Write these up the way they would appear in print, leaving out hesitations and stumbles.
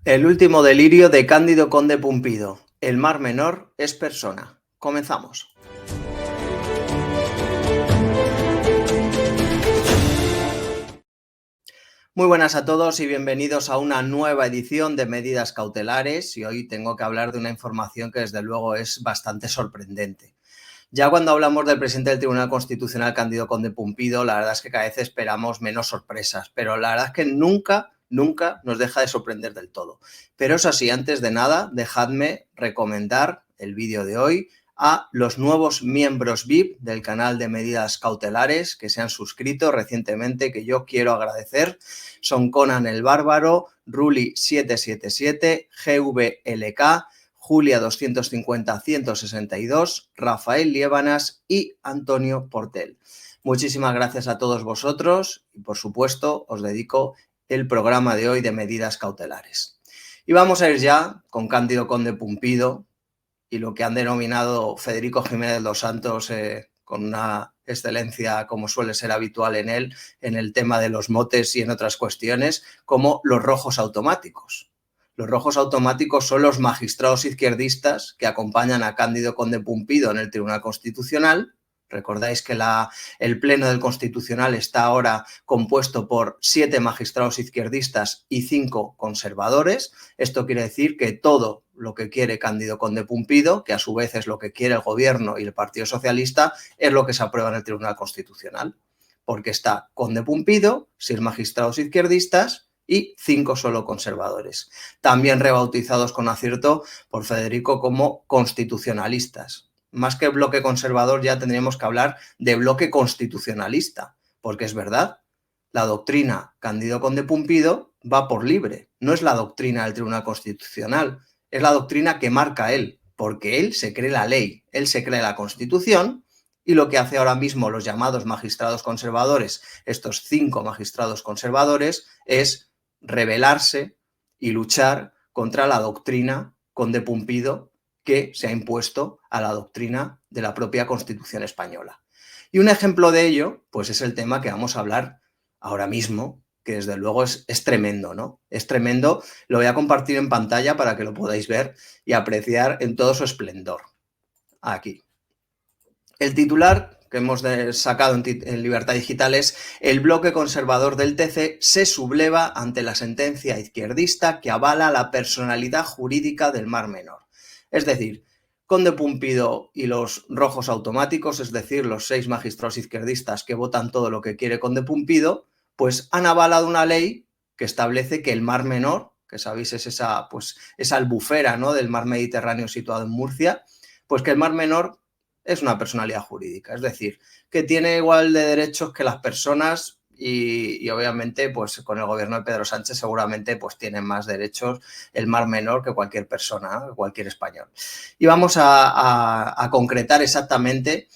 El último delirio de Cándido Conde Pumpido. El Mar Menor es persona. Comenzamos. Muy buenas a todos y bienvenidos a una nueva edición de Medidas Cautelares, y hoy tengo que hablar de una información que desde luego es bastante sorprendente. Ya cuando hablamos del presidente del Tribunal Constitucional, Cándido Conde Pumpido, la verdad es que cada vez esperamos menos sorpresas, pero la verdad es que nunca nos deja de sorprender del todo. Pero eso sí, antes de nada, dejadme recomendar el vídeo de hoy a los nuevos miembros VIP del canal de Medidas Cautelares que se han suscrito recientemente, que yo quiero agradecer. Son Conan el Bárbaro, Ruli777, GVLK, Julia 250-162, Rafael Liébanas y Antonio Portel. Muchísimas gracias a todos vosotros y, por supuesto, os dedico el programa de hoy de Medidas Cautelares. Y vamos a ir ya con Cándido Conde Pumpido y lo que han denominado Federico Jiménez dos Santos, con una excelencia como suele ser habitual en él, en el tema de los motes y en otras cuestiones, como los rojos automáticos. Los rojos automáticos son los magistrados izquierdistas que acompañan a Cándido Conde Pumpido en el Tribunal Constitucional. Recordáis que el Pleno del Constitucional está ahora compuesto por 7 magistrados izquierdistas y 5 conservadores. Esto quiere decir que todo lo que quiere Cándido Conde Pumpido, que a su vez es lo que quiere el Gobierno y el Partido Socialista, es lo que se aprueba en el Tribunal Constitucional. Porque está Conde Pumpido, 6 magistrados izquierdistas y 5 solo conservadores. También rebautizados con acierto por Federico como constitucionalistas. Más que bloque conservador, ya tendríamos que hablar de bloque constitucionalista, porque es verdad, la doctrina Cándido Conde Pumpido va por libre, no es la doctrina del Tribunal Constitucional, es la doctrina que marca él, porque él se cree la ley, él se cree la Constitución, y lo que hace ahora mismo los llamados magistrados conservadores, estos 5 magistrados conservadores, es rebelarse y luchar contra la doctrina Conde Pumpido que se ha impuesto a la doctrina de la propia Constitución española. Y un ejemplo de ello, pues es el tema que vamos a hablar ahora mismo, que desde luego es tremendo, ¿no? Es tremendo, lo voy a compartir en pantalla para que lo podáis ver y apreciar en todo su esplendor. Aquí. El titular que hemos sacado en Libertad Digital es: el bloque conservador del TC se subleva ante la sentencia izquierdista que avala la personalidad jurídica del Mar Menor. Es decir, Conde Pumpido y los rojos automáticos, es decir, los 6 magistrados izquierdistas que votan todo lo que quiere Conde Pumpido, pues han avalado una ley que establece que el Mar Menor, que sabéis es esa albufera, ¿no?, del mar Mediterráneo situado en Murcia, pues que el Mar Menor es una personalidad jurídica, es decir, que tiene igual de derechos que las personas y obviamente pues con el gobierno de Pedro Sánchez seguramente pues tienen más derechos el Mar Menor que cualquier persona, cualquier español. Y vamos a concretar exactamente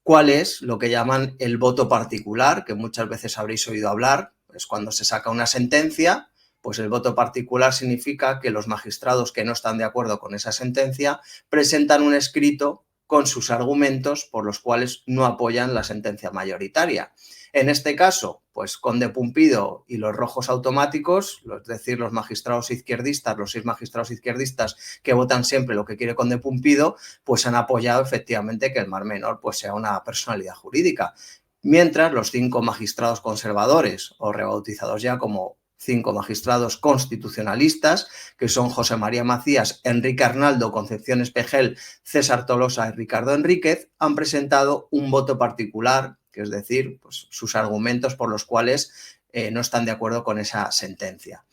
cuál es lo que llaman el voto particular, que muchas veces habréis oído hablar. Es cuando se saca una sentencia, pues el voto particular significa que los magistrados que no están de acuerdo con esa sentencia presentan un escrito con sus argumentos por los cuales no apoyan la sentencia mayoritaria. En este caso, pues Conde Pumpido y los rojos automáticos, es decir, los magistrados izquierdistas, los 6 magistrados izquierdistas que votan siempre lo que quiere Conde Pumpido, pues han apoyado efectivamente que el Mar Menor pues sea una personalidad jurídica. Mientras los 5 magistrados conservadores, o rebautizados ya como 5 magistrados constitucionalistas, que son José María Macías, Enrique Arnaldo, Concepción Espejel, César Tolosa y Ricardo Enríquez, han presentado un voto particular, que es decir, pues, sus argumentos por los cuales no están de acuerdo con esa sentencia.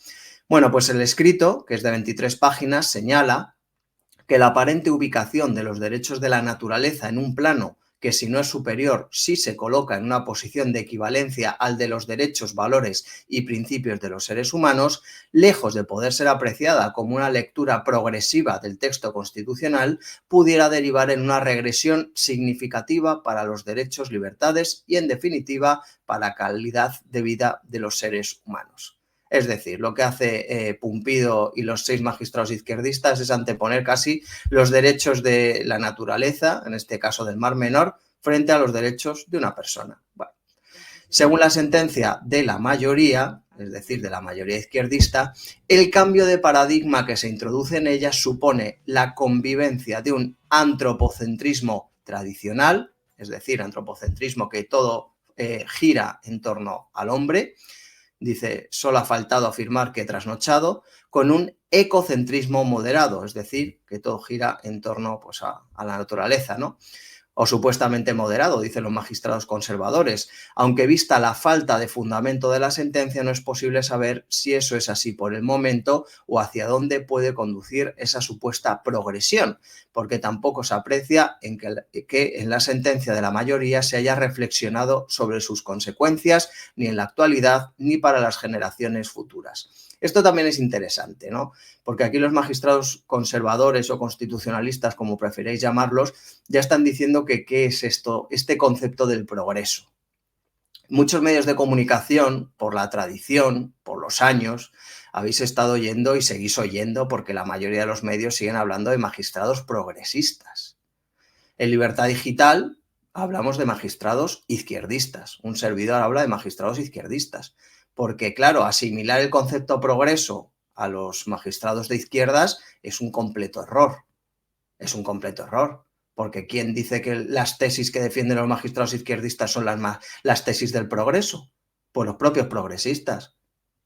Bueno, pues el escrito, que es de 23 páginas, señala que la aparente ubicación de los derechos de la naturaleza en un plano que, si no es superior, sí se coloca en una posición de equivalencia al de los derechos, valores y principios de los seres humanos, lejos de poder ser apreciada como una lectura progresiva del texto constitucional, pudiera derivar en una regresión significativa para los derechos, libertades y, en definitiva, para la calidad de vida de los seres humanos. Es decir, lo que hace Pumpido y los 6 magistrados izquierdistas es anteponer casi los derechos de la naturaleza, en este caso del Mar Menor, frente a los derechos de una persona. Bueno, según la sentencia de la mayoría, es decir, de la mayoría izquierdista, el cambio de paradigma que se introduce en ella supone la convivencia de un antropocentrismo tradicional, es decir, antropocentrismo que todo gira en torno al hombre, dice, solo ha faltado afirmar que trasnochado, con un ecocentrismo moderado, es decir, que todo gira en torno pues, a la naturaleza, ¿no? O supuestamente moderado, dicen los magistrados conservadores, aunque vista la falta de fundamento de la sentencia no es posible saber si eso es así por el momento o hacia dónde puede conducir esa supuesta progresión, porque tampoco se aprecia que en la sentencia de la mayoría se haya reflexionado sobre sus consecuencias ni en la actualidad ni para las generaciones futuras. Esto también es interesante, ¿no? Porque aquí los magistrados conservadores o constitucionalistas, como preferéis llamarlos, ya están diciendo que qué es esto, este concepto del progreso. Muchos medios de comunicación, por la tradición, por los años, habéis estado oyendo y seguís oyendo porque la mayoría de los medios siguen hablando de magistrados progresistas. En Libertad Digital hablamos de magistrados izquierdistas. Un servidor habla de magistrados izquierdistas. Porque, claro, asimilar el concepto progreso a los magistrados de izquierdas es un completo error. Es un completo error. Porque ¿quién dice que las tesis que defienden los magistrados izquierdistas son las tesis del progreso? Pues los propios progresistas.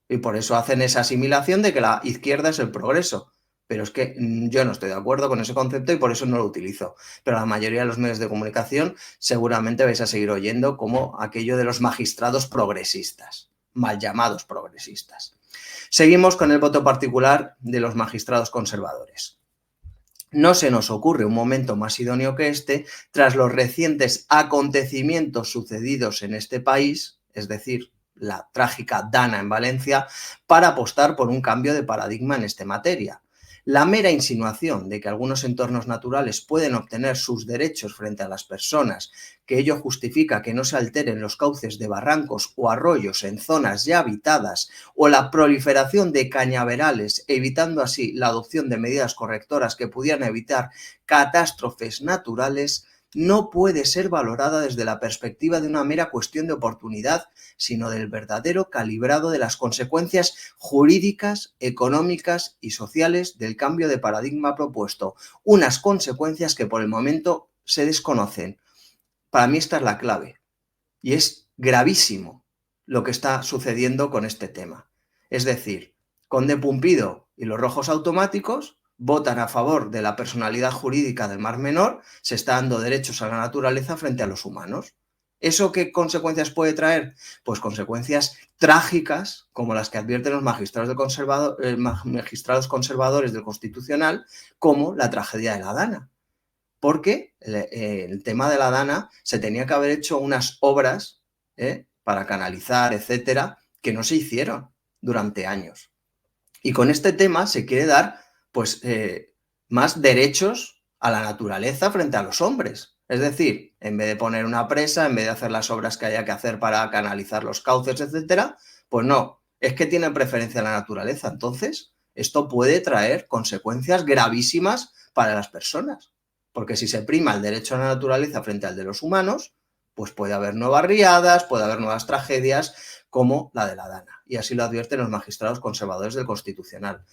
Y por eso hacen esa asimilación de que la izquierda es el progreso. Pero es que yo no estoy de acuerdo con ese concepto y por eso no lo utilizo. Pero la mayoría de los medios de comunicación seguramente vais a seguir oyendo como aquello de los magistrados progresistas, mal llamados progresistas. Seguimos con el voto particular de los magistrados conservadores. No se nos ocurre un momento más idóneo que este tras los recientes acontecimientos sucedidos en este país, es decir, la trágica Dana en Valencia, para apostar por un cambio de paradigma en esta materia. La mera insinuación de que algunos entornos naturales pueden obtener sus derechos frente a las personas, que ello justifica que no se alteren los cauces de barrancos o arroyos en zonas ya habitadas, o la proliferación de cañaverales, evitando así la adopción de medidas correctoras que pudieran evitar catástrofes naturales, no puede ser valorada desde la perspectiva de una mera cuestión de oportunidad, sino del verdadero calibrado de las consecuencias jurídicas, económicas y sociales del cambio de paradigma propuesto, unas consecuencias que por el momento se desconocen. Para mí esta es la clave y es gravísimo lo que está sucediendo con este tema. Es decir, Conde Pumpido y los rojos automáticos votan a favor de la personalidad jurídica del Mar Menor, se está dando derechos a la naturaleza frente a los humanos. ¿Eso qué consecuencias puede traer? Pues consecuencias trágicas, como las que advierten los magistrados conservadores del Constitucional, como la tragedia de la Dana. Porque el tema de la Dana se tenía que haber hecho unas obras para canalizar, etcétera, que no se hicieron durante años. Y con este tema se quiere dar pues, más derechos a la naturaleza frente a los hombres. Es decir, en vez de poner una presa, en vez de hacer las obras que haya que hacer para canalizar los cauces, etcétera, pues no, es que tiene preferencia la naturaleza. Entonces, esto puede traer consecuencias gravísimas para las personas. Porque si se prima el derecho a la naturaleza frente al de los humanos, pues puede haber nuevas riadas, puede haber nuevas tragedias como la de la Dana. Y así lo advierten los magistrados conservadores del Constitucional.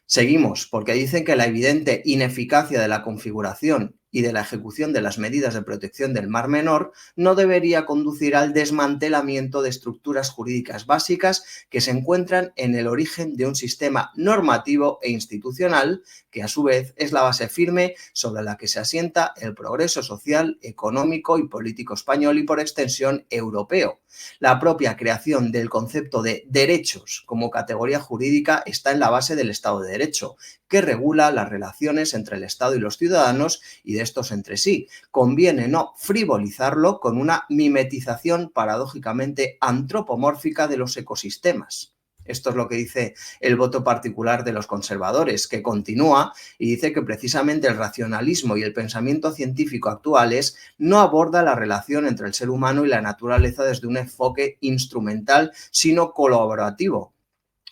Seguimos, porque dicen que la evidente ineficacia de la configuración y de la ejecución de las medidas de protección del Mar Menor no debería conducir al desmantelamiento de estructuras jurídicas básicas que se encuentran en el origen de un sistema normativo e institucional que a su vez es la base firme sobre la que se asienta el progreso social, económico y político español y por extensión europeo. La propia creación del concepto de derechos como categoría jurídica está en la base del Estado de Derecho, que regula las relaciones entre el Estado y los ciudadanos y de estos entre sí. Conviene no frivolizarlo con una mimetización paradójicamente antropomórfica de los ecosistemas. Esto es lo que dice el voto particular de los conservadores, que continúa y dice que precisamente el racionalismo y el pensamiento científico actuales no aborda la relación entre el ser humano y la naturaleza desde un enfoque instrumental, sino colaborativo,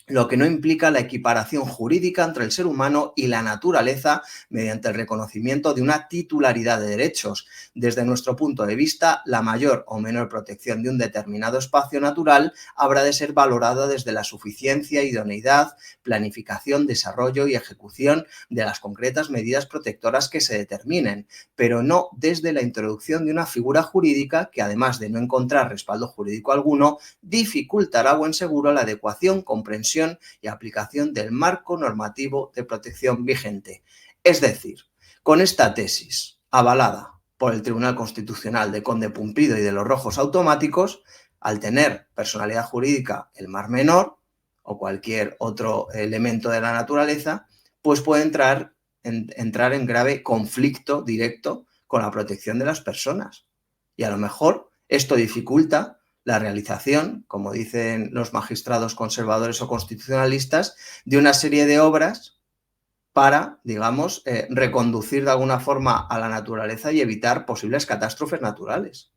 lo que no implica la equiparación jurídica entre el ser humano y la naturaleza mediante el reconocimiento de una titularidad de derechos. Desde nuestro punto de vista, la mayor o menor protección de un determinado espacio natural habrá de ser valorada desde la suficiencia, idoneidad, planificación, desarrollo y ejecución de las concretas medidas protectoras que se determinen, pero no desde la introducción de una figura jurídica que, además de no encontrar respaldo jurídico alguno, dificultará buen seguro la adecuación, comprensión y aplicación del marco normativo de protección vigente. Es decir, con esta tesis avalada por el Tribunal Constitucional de Conde Pumpido y de los rojos automáticos, al tener personalidad jurídica el Mar Menor o cualquier otro elemento de la naturaleza, pues puede entrar en grave conflicto directo con la protección de las personas. Y a lo mejor esto dificulta la realización, como dicen los magistrados conservadores o constitucionalistas, de una serie de obras para, digamos, reconducir de alguna forma a la naturaleza y evitar posibles catástrofes naturales.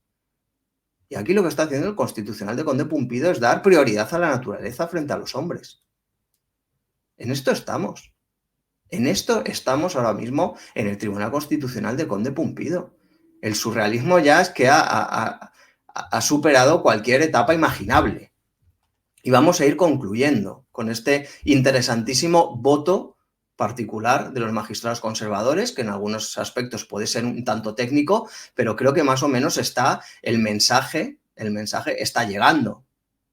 Y aquí lo que está haciendo el Constitucional de Conde Pumpido es dar prioridad a la naturaleza frente a los hombres. En esto estamos. En esto estamos ahora mismo en el Tribunal Constitucional de Conde Pumpido. El surrealismo ya es que ha superado cualquier etapa imaginable. Y vamos a ir concluyendo con este interesantísimo voto particular de los magistrados conservadores, que en algunos aspectos puede ser un tanto técnico, pero creo que más o menos está el mensaje está llegando.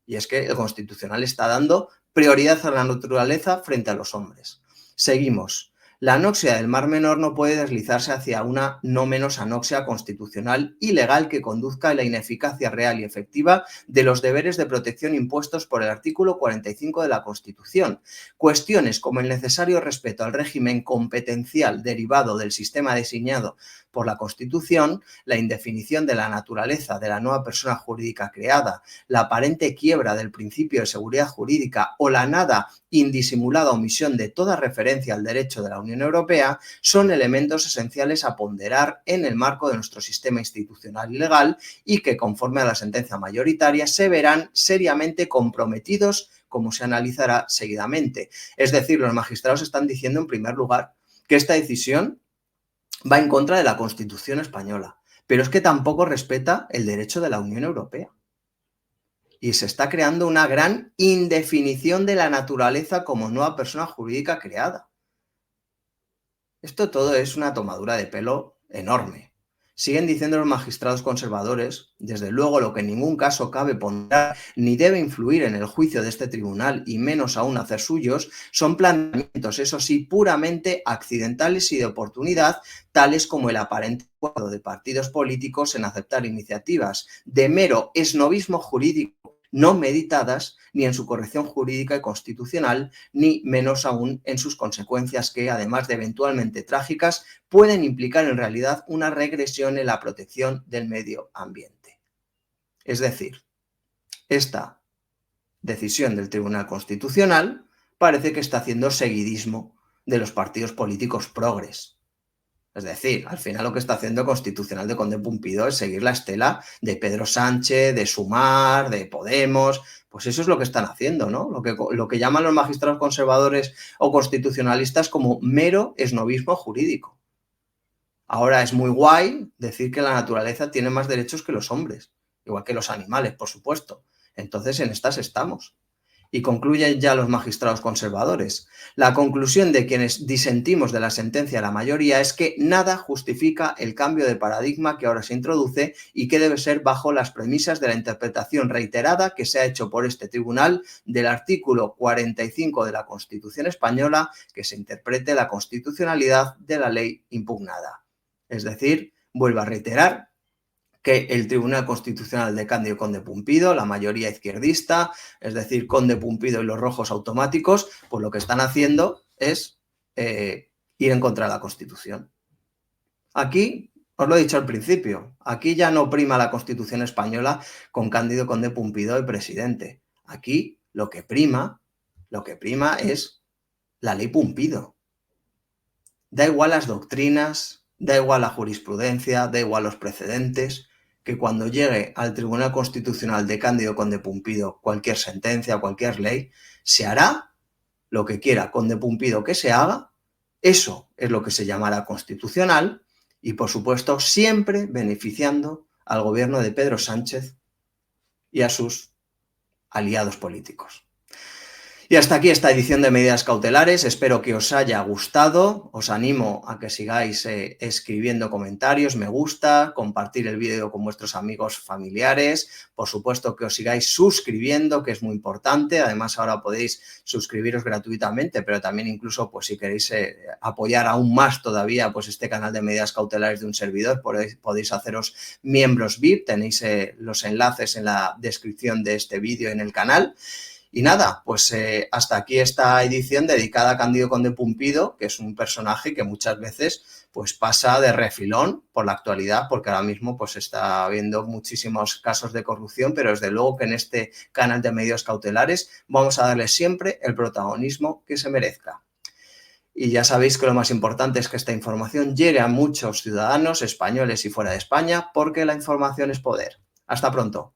Y es que el Constitucional está dando prioridad a la naturaleza frente a los hombres. Seguimos. La anoxia del Mar Menor no puede deslizarse hacia una no menos anoxia constitucional y legal que conduzca a la ineficacia real y efectiva de los deberes de protección impuestos por el artículo 45 de la Constitución. Cuestiones como el necesario respeto al régimen competencial derivado del sistema diseñado por la Constitución, la indefinición de la naturaleza de la nueva persona jurídica creada, la aparente quiebra del principio de seguridad jurídica o la nada indisimulada omisión de toda referencia al derecho de la Unión Europea son elementos esenciales a ponderar en el marco de nuestro sistema institucional y legal y que, conforme a la sentencia mayoritaria, se verán seriamente comprometidos, como se analizará seguidamente. Es decir, los magistrados están diciendo, en primer lugar, que esta decisión va en contra de la Constitución española, pero es que tampoco respeta el derecho de la Unión Europea. Y se está creando una gran indefinición de la naturaleza como nueva persona jurídica creada. Esto todo es una tomadura de pelo enorme. Siguen diciendo los magistrados conservadores, desde luego lo que en ningún caso cabe ponderar ni debe influir en el juicio de este tribunal y menos aún hacer suyos, son planteamientos, eso sí, puramente accidentales y de oportunidad, tales como el aparente acuerdo de partidos políticos en aceptar iniciativas de mero esnovismo jurídico no meditadas ni en su corrección jurídica y constitucional, ni menos aún en sus consecuencias que, además de eventualmente trágicas, pueden implicar en realidad una regresión en la protección del medio ambiente. Es decir, esta decisión del Tribunal Constitucional parece que está haciendo seguidismo de los partidos políticos progres. Es decir, al final lo que está haciendo el Constitucional de Conde Pumpido es seguir la estela de Pedro Sánchez, de Sumar, de Podemos. Pues eso es lo que están haciendo, ¿no? Lo que llaman los magistrados conservadores o constitucionalistas como mero esnovismo jurídico. Ahora es muy guay decir que la naturaleza tiene más derechos que los hombres, igual que los animales, por supuesto. Entonces, en estas estamos. Y concluyen ya los magistrados conservadores. La conclusión de quienes disentimos de la sentencia de la mayoría es que nada justifica el cambio de paradigma que ahora se introduce y que debe ser bajo las premisas de la interpretación reiterada que se ha hecho por este tribunal del artículo 45 de la Constitución española, que se interprete la constitucionalidad de la ley impugnada. Es decir, vuelvo a reiterar que el Tribunal Constitucional de Cándido Conde Pumpido, la mayoría izquierdista, es decir, Conde Pumpido y los rojos automáticos, pues lo que están haciendo es ir en contra de la Constitución. Aquí, os lo he dicho al principio, aquí ya no prima la Constitución española con Cándido Conde Pumpido de presidente. Aquí lo que prima es la ley Pumpido. Da igual las doctrinas, da igual la jurisprudencia, da igual los precedentes, que cuando llegue al Tribunal Constitucional de Cándido Conde Pumpido cualquier sentencia, cualquier ley, se hará lo que quiera Conde Pumpido que se haga. Eso es lo que se llamará constitucional y, por supuesto, siempre beneficiando al gobierno de Pedro Sánchez y a sus aliados políticos. Y hasta aquí esta edición de Medidas Cautelares. Espero que os haya gustado. Os animo a que sigáis escribiendo comentarios, me gusta, compartir el vídeo con vuestros amigos familiares. Por supuesto que os sigáis suscribiendo, que es muy importante. Además, ahora podéis suscribiros gratuitamente, pero también incluso pues si queréis apoyar aún más todavía pues este canal de Medidas Cautelares de un servidor, podéis haceros miembros VIP. Tenéis los enlaces en la descripción de este vídeo en el canal. Y nada, pues hasta aquí esta edición dedicada a Cándido Conde Pumpido, que es un personaje que muchas veces pues pasa de refilón por la actualidad, porque ahora mismo pues está habiendo muchísimos casos de corrupción, pero desde luego que en este canal de Medidas Cautelares vamos a darle siempre el protagonismo que se merezca. Y ya sabéis que lo más importante es que esta información llegue a muchos ciudadanos españoles y fuera de España, porque la información es poder. Hasta pronto.